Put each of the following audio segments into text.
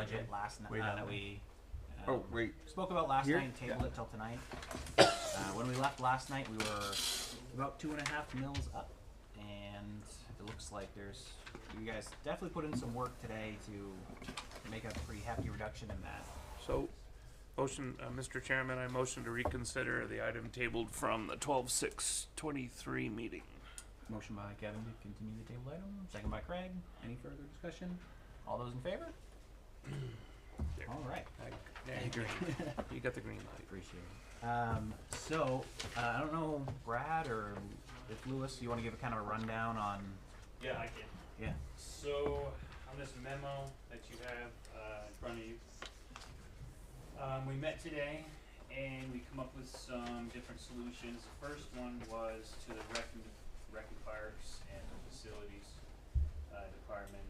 budget last night that we spoke about last night and tabled it till tonight. When we left last night, we were about 2.5 mils up, and it looks like you guys definitely put in some work today to make a pretty hefty reduction in that. So, motion, Mr. Chairman, I motion to reconsider the item tabled from the 12/6/23 meeting. Motion by Kevin to continue the table item, second by Craig. Any further discussion? All those in favor? There. All right. You got the green light. Appreciate it. I don't know, Brad or if Lewis, you want to give a kind of a rundown on? Yeah, I can. Yeah. So, on this memo that you have in front of you, we met today and we come up with some different solutions. The first one was to the rectifiers and the facilities department.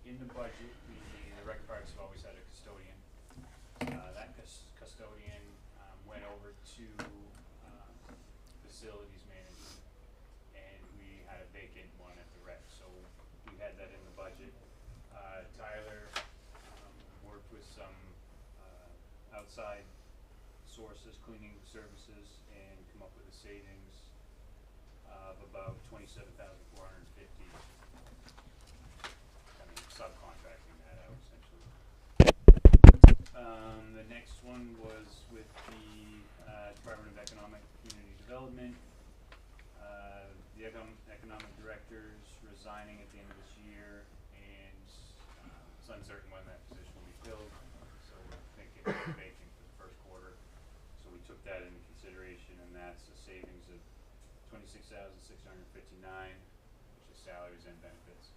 In the budget, the rectifiers have always had a custodian. That custodian went over to facilities management, and we had a vacant one at the rec, so we had that in the budget. Tyler worked with some outside sources, cleaning services, and come up with a savings of about $27,450. Subcontracting that out essentially. The next one was with the Department of Economic Community Development. The economic director's resigning at the end of this year, and it's uncertain when that position will be filled. So we're thinking it's vacant for the first quarter. So we took that into consideration, and that's a savings of $26,659, which is salaries and benefits.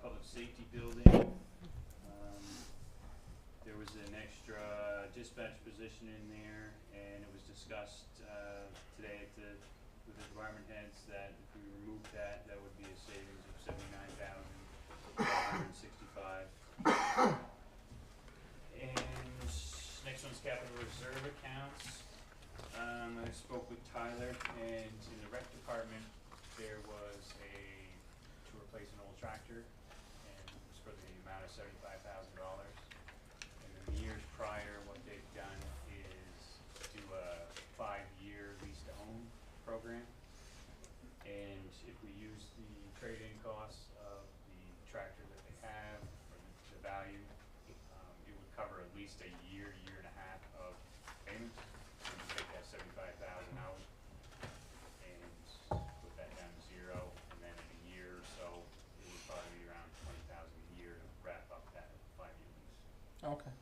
Public safety building, there was an extra dispatch position in there, and it was discussed today with the department heads that if we removed that, that would be a savings of $79,565. And next one's capital reserve accounts. I spoke with Tyler, and in the rec department there was to replace an old tractor, and it was for the amount of $75,000. And in the years prior, what they've done is do a 5-year lease to own program. And if we use the trade-in costs of the tractor that they have, or the value, it would cover at least a year and a half of payments. So you take that $75,000 out and put that down to zero, and then in a year or so, it would probably be around $20,000 a year to wrap up that 5-year lease. Okay.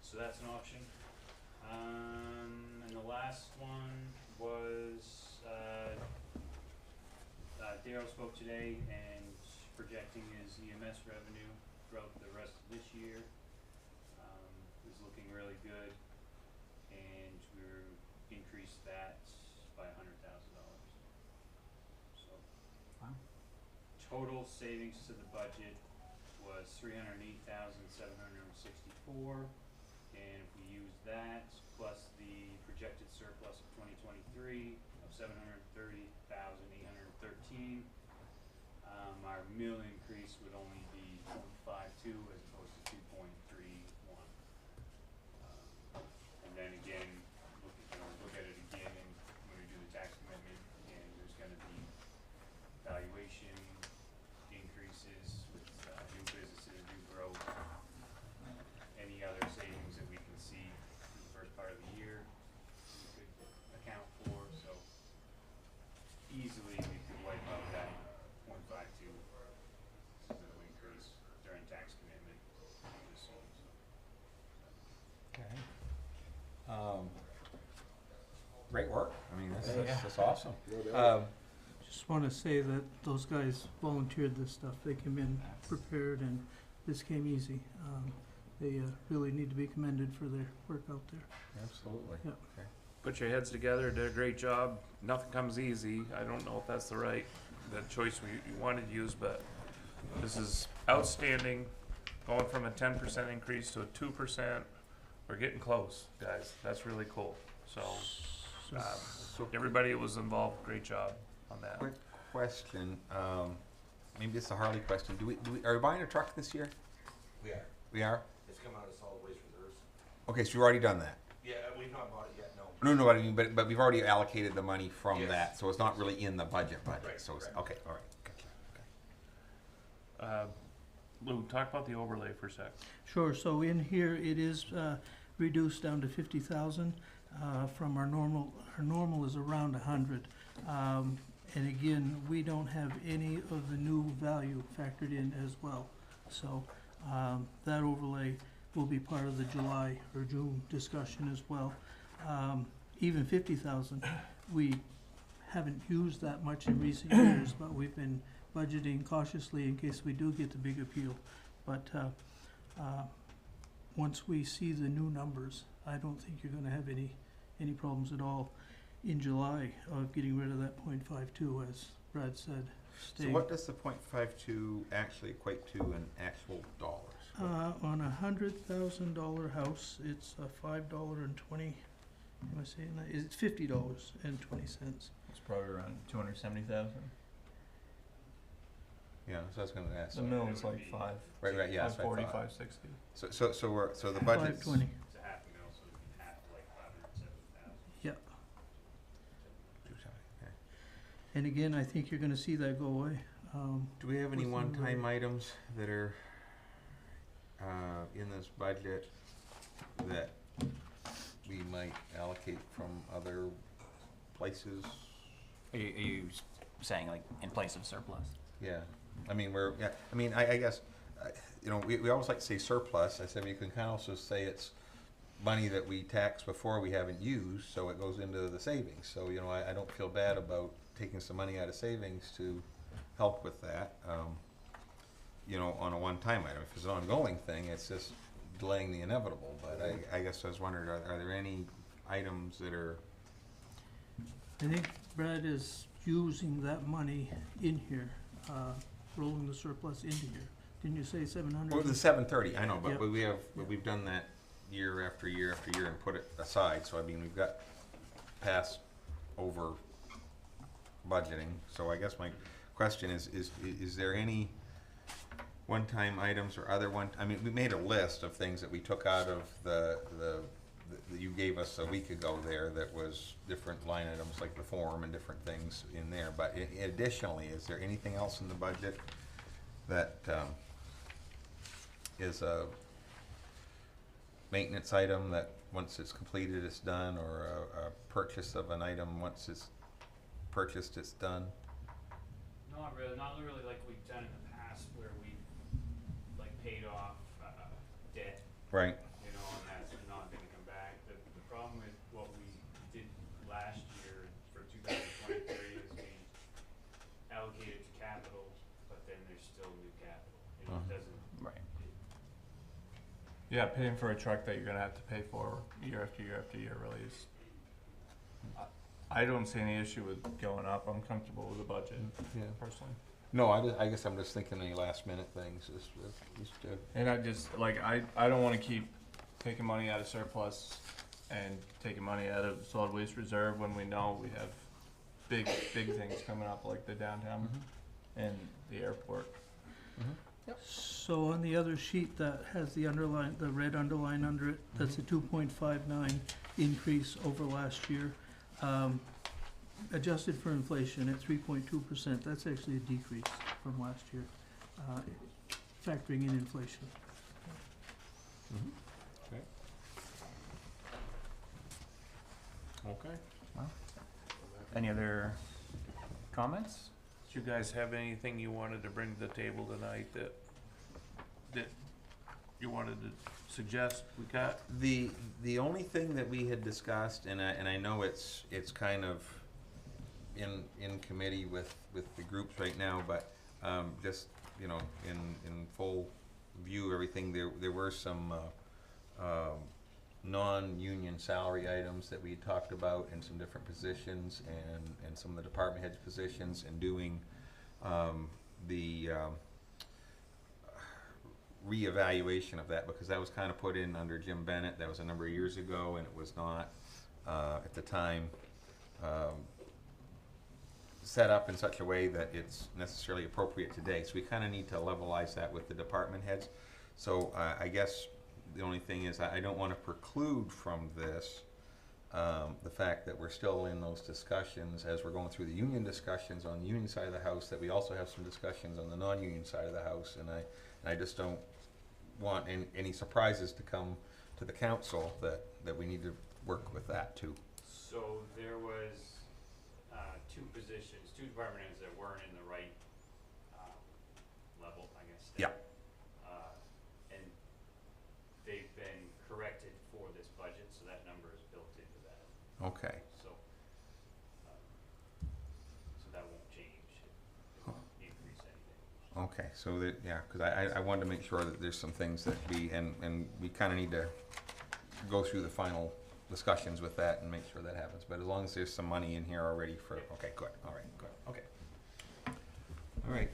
So that's an option. And the last one was Darryl spoke today and projecting his EMS revenue throughout the rest of this year is looking really good, and we're increased that by $100,000. So total savings to the budget was $308,764, and if we use that plus the projected surplus of 2023 of $730,813, our mill increase would only be 0.52 as opposed to 2.31. And then again, look at it again, and when we do the tax commitment, and there's going to be valuation increases with new businesses, new growth, any other savings that we can see in the first part of the year we could account for. So easily we could wipe out that 0.52 increase during tax commitment. Okay. Great work. I mean, that's awesome. Just want to say that those guys volunteered this stuff. They came in prepared, and this came easy. They really need to be commended for their work out there. Absolutely. Yep. Okay. Put your heads together, did a great job. Nothing comes easy. I don't know if that's the choice we wanted to use, but this is outstanding. Going from a 10% increase to a 2%. We're getting close, guys. That's really cool. So everybody that was involved, great job on that. Quick question. maybe it's a Harley question. Are we buying a truck this year? We are. We are? It's come out of solid waste reserves. Okay, so you've already done that. Yeah, we've not bought it yet, no. No, what I mean, but we've already allocated the money from Yes. that, so it's not really in the budget, Right, so it's, correct. okay, all right. Gotcha, Lou, talk about the overlay for a sec. Sure, so in here, it is reduced down to 50,000 from our normal is around 100. And again, we don't have any of the new value factored in as well. So that overlay will be part of the July or June discussion as well. Even 50,000, we haven't used that much in recent years, but we've been budgeting cautiously in case we do get the big appeal. But once we see the new numbers, I don't think you're gonna have any problems at all in July of getting rid of that .52, as Brad said. So what does the .52 actually equate to in actual dollars? On $100,000 house, it's $5.20. Am I saying that? It's $50.20. It's probably around 270,000. Yeah, so I was gonna ask. The mill is like five. Right, yeah, that's what I 540, thought. 560. So the budget's. 520. It's a half a mil, so it'd be half to like 570,000. Yeah. Okay. And again, I think you're gonna see that go away. Do we have any What's the one-time number? items that are in this budget that we might allocate from other places? Are you saying like in place of surplus? Yeah, I mean, I guess, you know, we always like to say surplus. I said, you can kind of also say it's money that we taxed before we haven't used, so it goes into the savings. So, you know, I don't feel bad about taking some money out of savings to help with that, you know, on a one-time item. If it's an ongoing thing, it's just delaying the inevitable. But I guess I was wondering, are there any items that are, I think Brad is using that money in here, rolling the surplus into here. Didn't you say 700? well, the 730, I know, but Yep. we've done that year after year after year and put it aside. So I mean, we've got past over budgeting. So I guess my question is there any one-time items or other I mean, we made a list of things that we took out of the that you gave us a week ago there that was different line items like the form and different things in there. But additionally, is there anything else in the budget that is a maintenance item that once it's completed, it's done, or a purchase of an item, once it's purchased, it's done? Not really like we've done in the past where we've like paid off debt, Right. you know, and that's not gonna come back. The problem with what we did last year for 2023 is we allocated to capital, but then there's still new capital. You know, it doesn't. Right. Yeah, paying for a truck that you're gonna have to pay for year after year after year really is. I don't see any issue with going up. I'm comfortable with the budget, Yeah. personally. No, I guess I'm just thinking any last minute things. Just And I just, like, I don't wanna keep taking money out of surplus and taking money out of solid waste reserve when we know we have big things coming up, like the downtown and the airport. So on the other sheet that has the red underline under it, that's a 2.59 increase over last year. Adjusted for inflation at 3.2%, that's actually a decrease from last year, factoring in inflation. Okay. Any other comments? Do you guys have anything you wanted to bring to the table tonight that you wanted to suggest we got? The only thing that we had discussed, and I know it's kind of in committee with the groups right now, but just, you know, in full view of everything, there were some non-union salary items that we had talked about in some different positions and some of the department heads positions, and doing the reevaluation of that, because that was kind of put in under Jim Bennett. That was a number of years ago, and it was not at the time set up in such a way that it's necessarily appropriate today. So we kind of need to levelize that with the department heads. So I guess the only thing is I don't want to preclude from this the fact that we're still in those discussions as we're going through the union discussions on the union side of the house, that we also have some discussions on the non-union side of the house, and I just don't want any surprises to come to the council that we need to work with that too. So there was, two positions, two department heads that weren't in the right, level, I guess. Yeah. And they've been corrected for this budget, so that number is built into that. Okay. So, so that won't change. It won't increase anything. Okay, so that, yeah, because I wanted to make sure that there's some things that and we kind of need to go through the final discussions with that and make sure that happens. But as long as there's some money in here already for, okay, good, all right, good, okay. All right.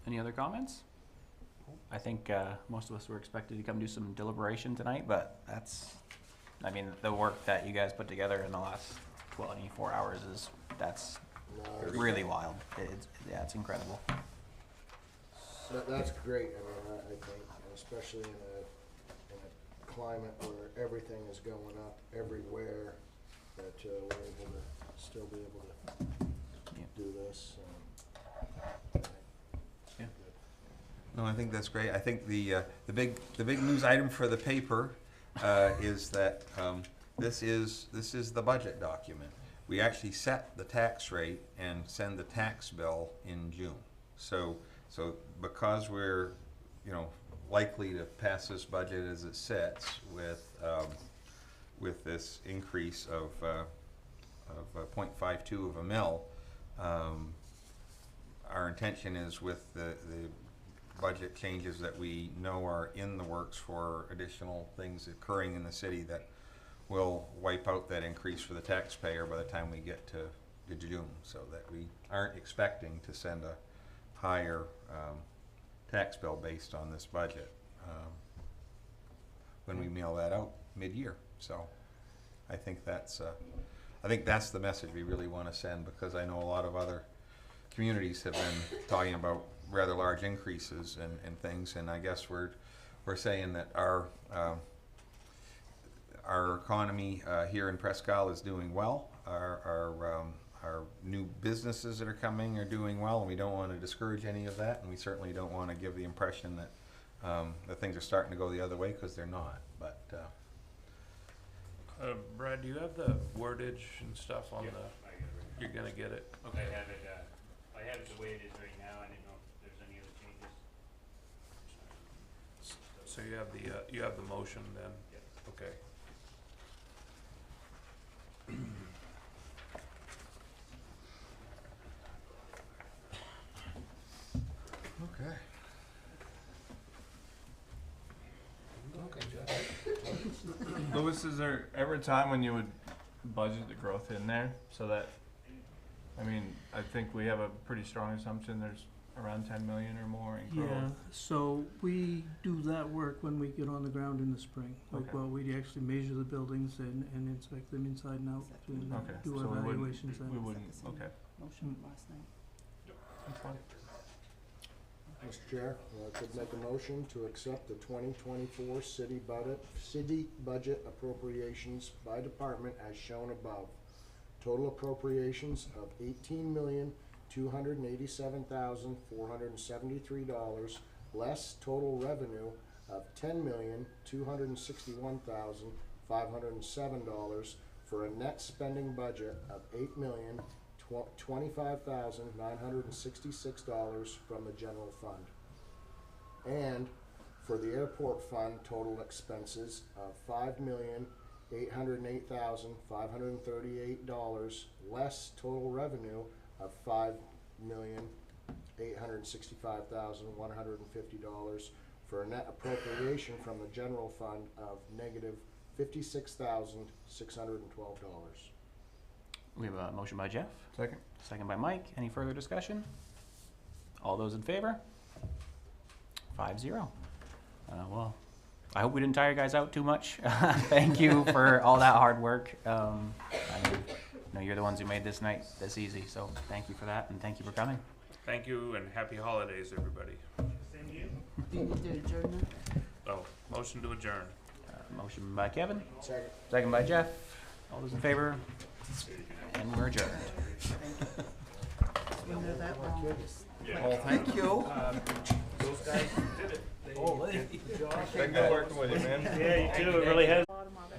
Any other comments? I think most of us were expected to come do some deliberation tonight, but I mean, the work that you guys put together in the last 24 hours that's really wild. It's incredible. That's great. I mean, I think, especially in a climate where everything is going up everywhere, that we're able to still be able to do this. Yeah. No, I think that's great. I think the big news item for the paper is that this is the budget document. We actually set the tax rate and send the tax bill in June. So because we're likely to pass this budget as it sits with this increase of 0.52 of a mil, our intention is with the budget changes that we know are in the works for additional things occurring in the city that will wipe out that increase for the taxpayer by the time we get to June, so that we aren't expecting to send a higher tax bill based on this budget when we mail that out mid-year. So I think that's the message we really want to send, because I know a lot of other communities have been talking about rather large increases and things, and I guess we're saying that our economy here in Presque is doing well. Our new businesses that are coming are doing well, and we don't want to discourage any of that, and we certainly don't want to give the impression that that things are starting to go the other way, because they're not. But Brad, do you have the wordage and stuff on Yeah, the? I get it right now. You're gonna get it. I have it, I have it the way it is right now. I didn't know if there's any other changes. So you have the motion then. Yep. Okay. okay. Louis, is there ever a time when you would budget the growth in there so that, I mean, I think we have a pretty strong assumption there's around 10 million or more in growth. Yeah, so we do that work when we get on the ground in the spring. Like, Okay. well, we actually measure the buildings and inspect them inside and out and Okay, do so we evaluations then. wouldn't, okay. Motion last night. That's fine. Mr. Chair, I could make a motion to accept the 2024 city budget appropriations by department as shown above. Total appropriations of $18,287,473, less total revenue of $10,261,507, for a net spending budget of $8,025,966 from the general fund. And for the airport fund, total expenses of $5,808,538, less total revenue of $5,865,150, for a net appropriation from the general fund of negative $56,612. We have a motion by Jeff, Second? second by Mike. Any further discussion? All those in favor? 5-0. Well, I hope we didn't tire you guys out too much. Thank you for all that hard work. I mean, know, you're the ones who made this night this easy, so thank you for that, and thank you for coming. Thank you and happy holidays, everybody. Same to you. Do you need to adjourn now? Oh, motion to adjourn. Motion by Kevin, Second. second by Jeff. All those in favor? And we're adjourned. When they're that long, just Oh, thank you. Those guys did it. Been good working with you, man. Yeah, you too. It really has.